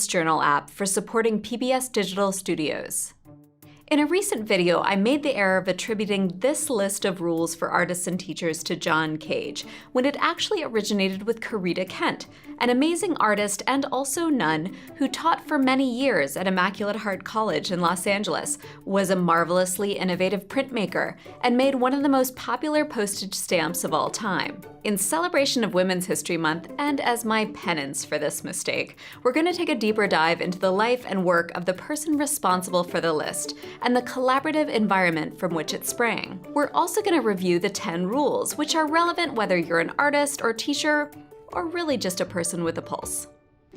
Journal app for supporting PBS digital studios. In a recent video, I made the error of attributing this list of rules for artists and teachers to John Cage, when it actually originated with Corita Kent, an amazing artist and also nun who taught for many years at Immaculate Heart College in Los Angeles, was a marvelously innovative printmaker, and made one of the most popular postage stamps of all time. In celebration of Women's History Month, and as my penance for this mistake, we're going to take a deeper dive into the life and work of the person responsible for the list, and the collaborative environment from which it sprang. We're also going to review the 10 rules, which are relevant whether you're an artist or teacher, or really just a person with a pulse.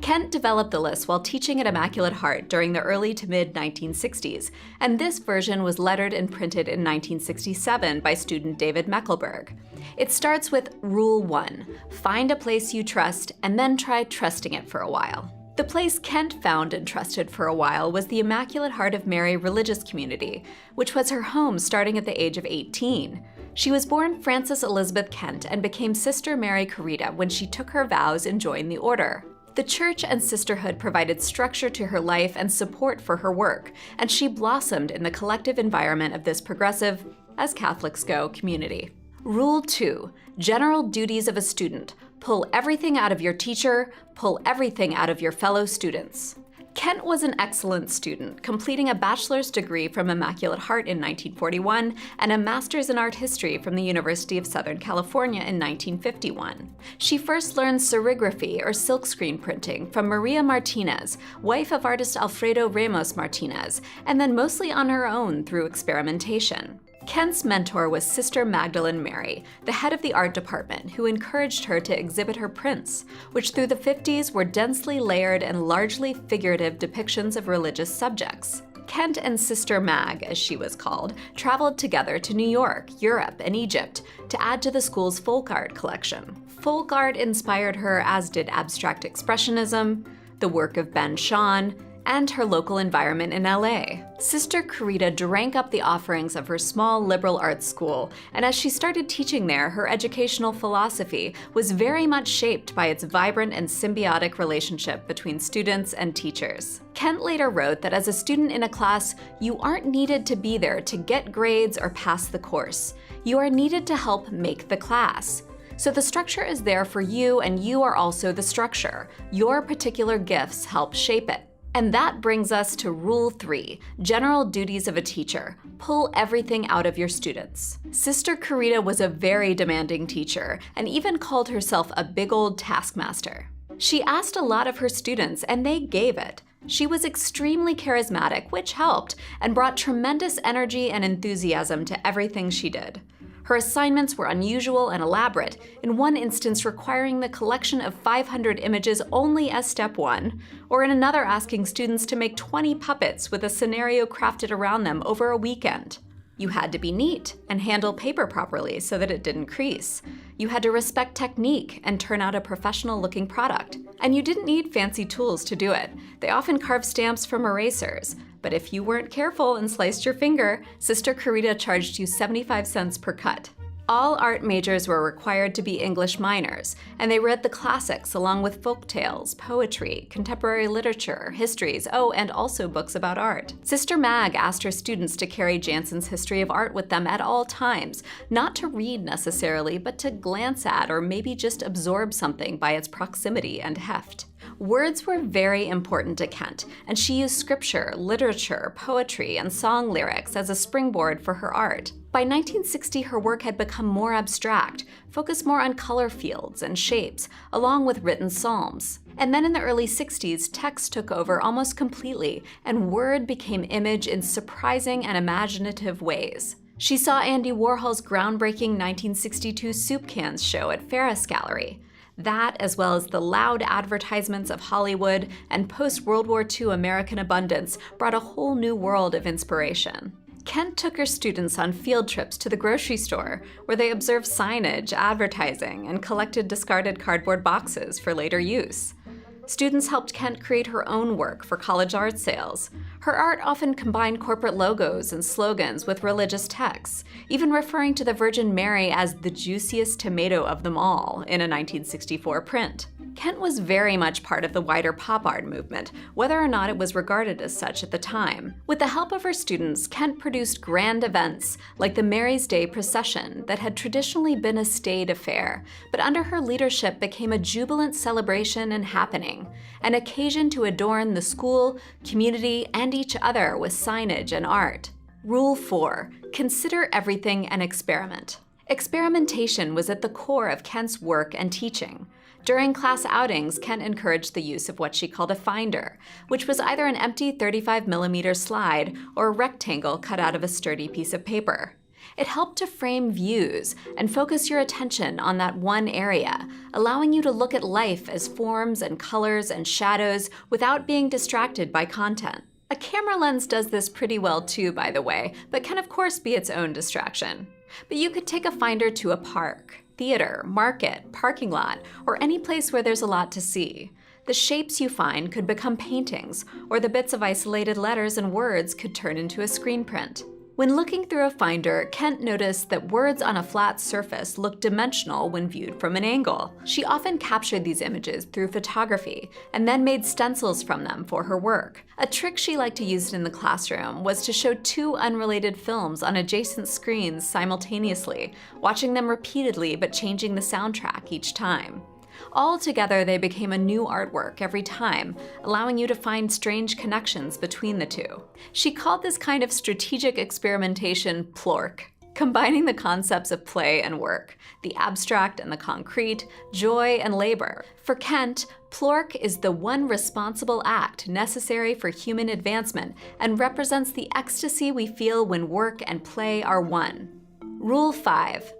Kent developed the list while teaching at Immaculate Heart during the early to mid-1960s, and this version was lettered and printed in 1967 by student David Meckelberg. It starts with Rule 1, find a place you trust, and then try trusting it for a while. The place Kent found and trusted for a while was the Immaculate Heart of Mary religious community, which was her home starting at the age of 18. She was born Frances Elizabeth Kent and became Sister Mary Corita when she took her vows and joined the order. The church and sisterhood provided structure to her life and support for her work, and she blossomed in the collective environment of this progressive, as Catholics go, community. Rule 2, general duties of a student. Pull everything out of your teacher, pull everything out of your fellow students. Kent was an excellent student, completing a bachelor's degree from Immaculate Heart in 1941 and a master's in art history from the University of Southern California in 1951. She first learned serigraphy, or silkscreen printing, from Maria Martinez, wife of artist Alfredo Ramos Martinez, and then mostly on her own through experimentation. Kent's mentor was Sister Magdalene Mary, the head of the art department, who encouraged her to exhibit her prints, which through the 50s were densely layered and largely figurative depictions of religious subjects. Kent and Sister Mag, as she was called, traveled together to New York, Europe, and Egypt to add to the school's folk art collection. Folk art inspired her, as did abstract expressionism, the work of Ben Shahn, and her local environment in LA. Sister Corita drank up the offerings of her small liberal arts school, and as she started teaching there, her educational philosophy was very much shaped by its vibrant and symbiotic relationship between students and teachers. Kent later wrote that as a student in a class, you aren't needed to be there to get grades or pass the course. You are needed to help make the class. So the structure is there for you, and you are also the structure. Your particular gifts help shape it. And that brings us to Rule 3, general duties of a teacher. Pull everything out of your students. Sister Corita was a very demanding teacher, and even called herself a big old taskmaster. She asked a lot of her students, and they gave it. She was extremely charismatic, which helped, and brought tremendous energy and enthusiasm to everything she did. Her assignments were unusual and elaborate, in one instance requiring the collection of 500 images only as step 1, or in another asking students to make 20 puppets with a scenario crafted around them over a weekend. You had to be neat and handle paper properly so that it didn't crease. You had to respect technique and turn out a professional-looking product. And you didn't need fancy tools to do it. They often carved stamps from erasers. But if you weren't careful and sliced your finger, Sister Corita charged you 75 cents per cut. All art majors were required to be English minors, and they read the classics along with folk tales, poetry, contemporary literature, histories, and also books about art. Sister Mag asked her students to carry Jansen's History of Art with them at all times, not to read necessarily, but to glance at or maybe just absorb something by its proximity and heft. Words were very important to Kent, and she used scripture, literature, poetry, and song lyrics as a springboard for her art. By 1960, her work had become more abstract, focused more on color fields and shapes, along with written psalms. And then in the early 60s, text took over almost completely, and word became image in surprising and imaginative ways. She saw Andy Warhol's groundbreaking 1962 Soup Cans show at Ferris Gallery. That, as well as the loud advertisements of Hollywood and post-World War II American abundance, brought a whole new world of inspiration. Kent took her students on field trips to the grocery store, where they observed signage, advertising, and collected discarded cardboard boxes for later use. Students helped Kent create her own work for college art sales. Her art often combined corporate logos and slogans with religious texts, even referring to the Virgin Mary as the juiciest tomato of them all in a 1964 print. Kent was very much part of the wider pop art movement, whether or not it was regarded as such at the time. With the help of her students, Kent produced grand events like the Mary's Day procession that had traditionally been a staid affair, but under her leadership became a jubilant celebration and happening, an occasion to adorn the school, community, and each other with signage and art. Rule 4. Consider everything an experiment. Experimentation was at the core of Kent's work and teaching. During class outings, Kent encouraged the use of what she called a finder, which was either an empty 35mm slide or a rectangle cut out of a sturdy piece of paper. It helped to frame views and focus your attention on that one area, allowing you to look at life as forms and colors and shadows without being distracted by content. A camera lens does this pretty well too, by the way, but can of course be its own distraction. But you could take a finder to a park, theater, market, parking lot, or any place where there's a lot to see. The shapes you find could become paintings, or the bits of isolated letters and words could turn into a screen print. When looking through a finder, Kent noticed that words on a flat surface looked dimensional when viewed from an angle. She often captured these images through photography and then made stencils from them for her work. A trick she liked to use in the classroom was to show two unrelated films on adjacent screens simultaneously, watching them repeatedly but changing the soundtrack each time. All together, they became a new artwork every time, allowing you to find strange connections between the two. She called this kind of strategic experimentation plork, combining the concepts of play and work, the abstract and the concrete, joy and labor. For Kent, plork is the one responsible act necessary for human advancement and represents the ecstasy we feel when work and play are one. Rule 5.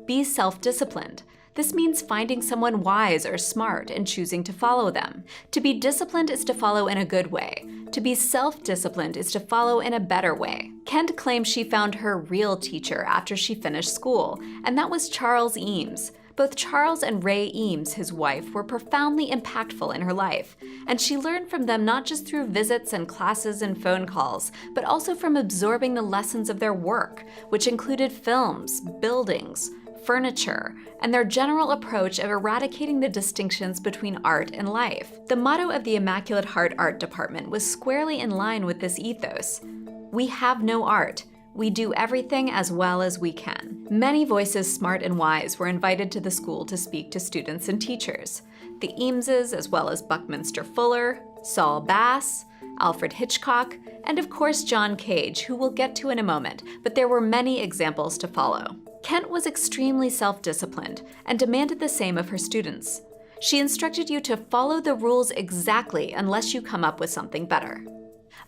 Be self-disciplined. This means finding someone wise or smart and choosing to follow them. To be disciplined is to follow in a good way. To be self-disciplined is to follow in a better way. Kent claims she found her real teacher after she finished school, and that was Charles Eames. Both Charles and Ray Eames, his wife, were profoundly impactful in her life, and she learned from them not just through visits and classes and phone calls, but also from absorbing the lessons of their work, which included films, buildings, furniture, and their general approach of eradicating the distinctions between art and life. The motto of the Immaculate Heart Art Department was squarely in line with this ethos. We have no art. We do everything as well as we can. Many voices smart and wise were invited to the school to speak to students and teachers. The Eameses, as well as Buckminster Fuller, Saul Bass, Alfred Hitchcock, and of course John Cage, who we'll get to in a moment, but there were many examples to follow. Kent was extremely self-disciplined and demanded the same of her students. She instructed you to follow the rules exactly unless you come up with something better.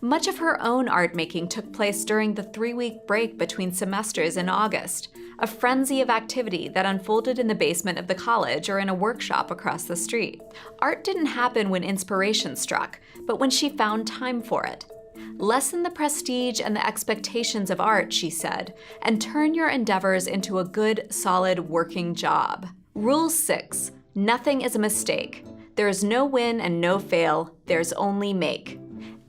Much of her own art making took place during the 3-week break between semesters in August, a frenzy of activity that unfolded in the basement of the college or in a workshop across the street. Art didn't happen when inspiration struck, but when she found time for it. Lessen the prestige and the expectations of art, she said, and turn your endeavors into a good, solid, working job. Rule 6. Nothing is a mistake. There is no win and no fail. There's only make.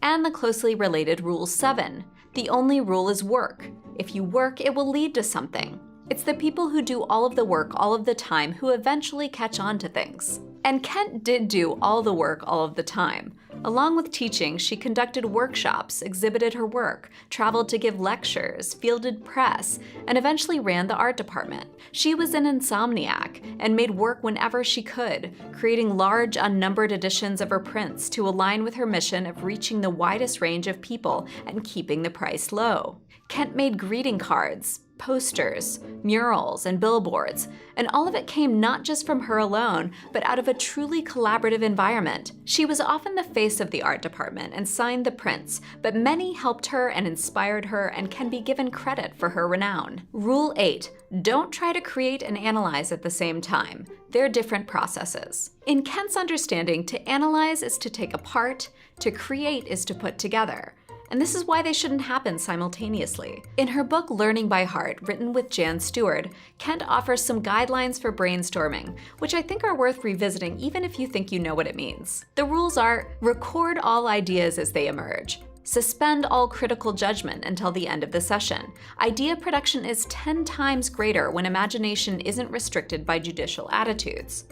And the closely related Rule 7. The only rule is work. If you work, it will lead to something. It's the people who do all of the work all of the time who eventually catch on to things. And Kent did do all the work all of the time. Along with teaching, she conducted workshops, exhibited her work, traveled to give lectures, fielded press, and eventually ran the art department. She was an insomniac and made work whenever she could, creating large, unnumbered editions of her prints to align with her mission of reaching the widest range of people and keeping the price low. Kent made greeting cards, posters, murals, and billboards, and all of it came not just from her alone, but out of a truly collaborative environment. She was often the face of the art department and signed the prints, but many helped her and inspired her and can be given credit for her renown. Rule 8. Don't try to create and analyze at the same time. They're different processes. In Kent's understanding, to analyze is to take apart, to create is to put together. And this is why they shouldn't happen simultaneously. In her book Learning by Heart, written with Jan Stewart, Kent offers some guidelines for brainstorming, which I think are worth revisiting even if you think you know what it means. The rules are: record all ideas as they emerge. Suspend all critical judgment until the end of the session. Idea production is 10 times greater when imagination isn't restricted by judicial attitudes.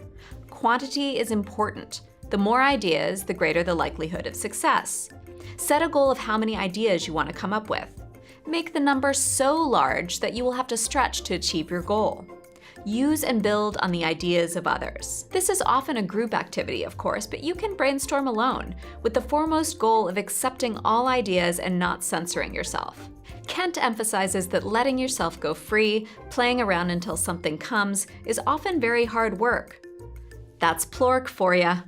Quantity is important. The more ideas, the greater the likelihood of success. Set a goal of how many ideas you want to come up with. Make the number so large that you will have to stretch to achieve your goal. Use and build on the ideas of others. This is often a group activity, of course, but you can brainstorm alone, with the foremost goal of accepting all ideas and not censoring yourself. Kent emphasizes that letting yourself go free, playing around until something comes, is often very hard work. That's Plork for ya.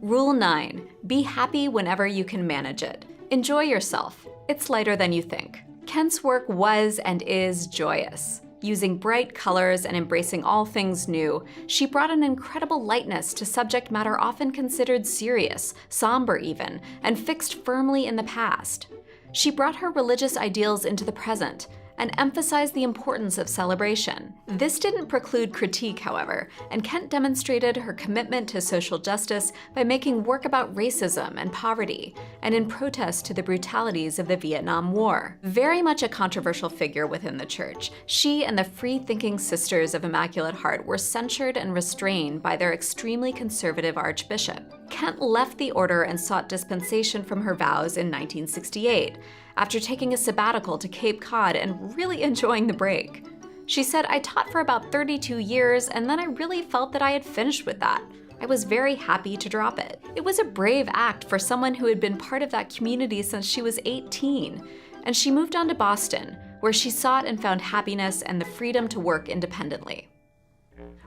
Rule 9. Be happy whenever you can manage it. Enjoy yourself. It's lighter than you think. Kent's work was and is joyous. Using bright colors and embracing all things new, she brought an incredible lightness to subject matter often considered serious, somber even, and fixed firmly in the past. She brought her religious ideals into the present and emphasized the importance of celebration. This didn't preclude critique, however, and Kent demonstrated her commitment to social justice by making work about racism and poverty, and in protest to the brutalities of the Vietnam War. Very much a controversial figure within the church, she and the free-thinking Sisters of Immaculate Heart were censured and restrained by their extremely conservative archbishop. Kent left the order and sought dispensation from her vows in 1968, after taking a sabbatical to Cape Cod and really enjoying the break. She said, "I taught for about 32 years, and then I really felt that I had finished with that. I was very happy to drop it." It was a brave act for someone who had been part of that community since she was 18, and she moved on to Boston, where she sought and found happiness and the freedom to work independently.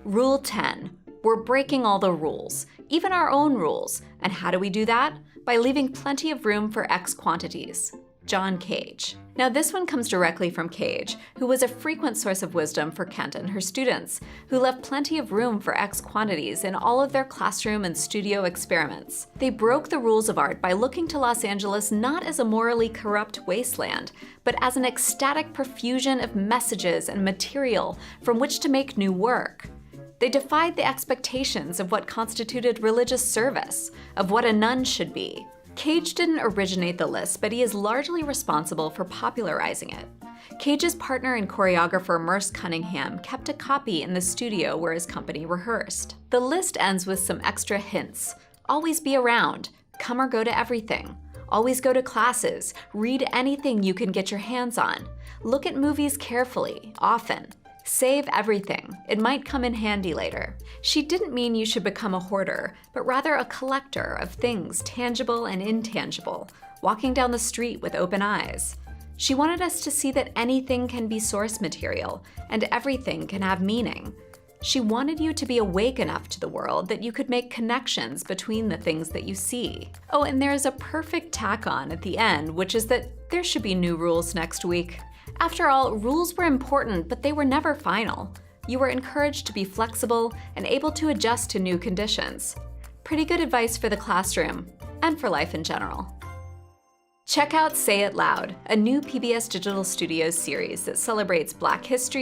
Rule 10. We're breaking all the rules, even our own rules. And how do we do that? By leaving plenty of room for X quantities. John Cage. Now this one comes directly from Cage, who was a frequent source of wisdom for Kent and her students, who left plenty of room for X quantities in all of their classroom and studio experiments. They broke the rules of art by looking to Los Angeles not as a morally corrupt wasteland, but as an ecstatic profusion of messages and material from which to make new work. They defied the expectations of what constituted religious service, of what a nun should be. Cage didn't originate the list, but he is largely responsible for popularizing it. Cage's partner and choreographer Merce Cunningham kept a copy in the studio where his company rehearsed. The list ends with some extra hints. Always be around. Come or go to everything. Always go to classes. Read anything you can get your hands on. Look at movies carefully, often. Save everything. It might come in handy later. She didn't mean you should become a hoarder, but rather a collector of things tangible and intangible, walking down the street with open eyes. She wanted us to see that anything can be source material, and everything can have meaning. She wanted you to be awake enough to the world that you could make connections between the things that you see. Oh, and there's a perfect tack on at the end, which is that there should be new rules next week. After all, rules were important, but they were never final. You were encouraged to be flexible and able to adjust to new conditions. Pretty good advice for the classroom, and for life in general. Check out Say It Loud, a new PBS Digital Studios series that celebrates Black history,